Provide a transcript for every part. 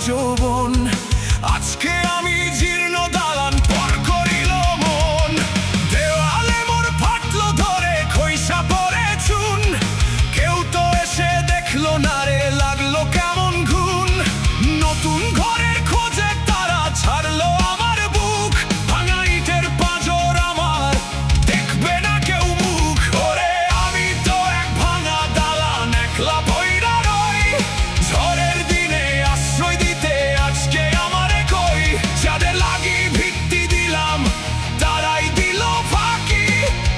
যৌবন। আজকে আমি জীর্ণ দালান পর করিল মন, দেওয়ালে মোর ফাটলো ধরে খইসা পড়ে চুন। কেউ তো এসে দেখলো না রে, লাগলো কেমন ঘুন। নতুন ঘরের খোঁজে তারা ছাড়লো আমার বুক, ভাঙা ইটের পাঁজর আমার দেখবে না কেউ মুখ। ওরে আমি তো এক ভাঙা দালান একলা পইড়া রই, ঝড়ের দিনে আশ্রয় দিতে আজকে আমারে কই। যাদের লাগি ভিত্তি দিলাম তারাই দিল ফাঁকি,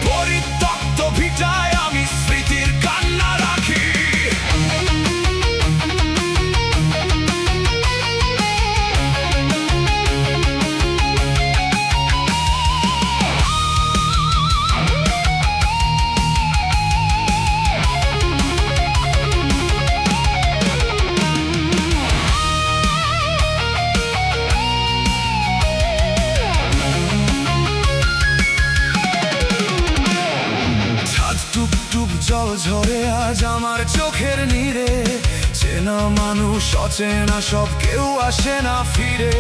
পরিত্যক্ত ভিটায় আমি স্মৃতির কান্না রাখি। জল ঝরে আজ আমার চোখের নীরে, চেনা মানুষ অচেনা সব কেউ আসে না ফিরে।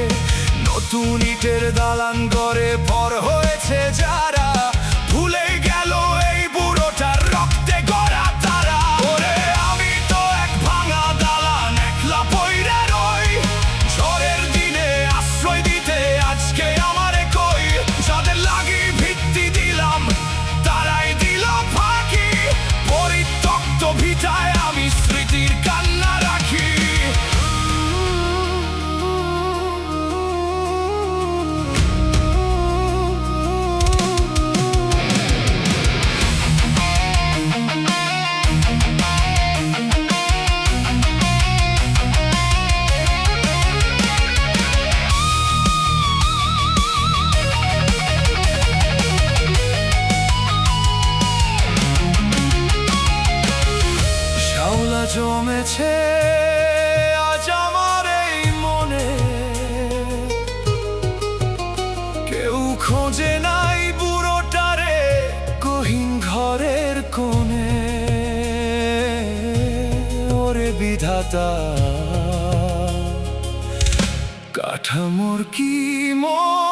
নতুন ইটের দালান গড়ে পর হয়েছে যারা, ভুলে গেল এই বুড়োটার রক্তে গড়া তারা। ওরে আমি তো এক ভাঙা দালান একলা পইড়া রই, ঝড়ের দিনে আশ্রয় দিতে আজকে আমারে কই। যাদের লাগি ভিত্তি দিলাম তারাই দিল ফাঁকি, পরিত্যক্ত ভিটায় আমি স্মৃতির কান্না রাখি। জমেছে আজ আমার এই মনে, কেউ খোঁজে নাই বুড়োটারে গহীন ঘরের কোণে। ওরে বিধাতা কাঠামোর কি মন।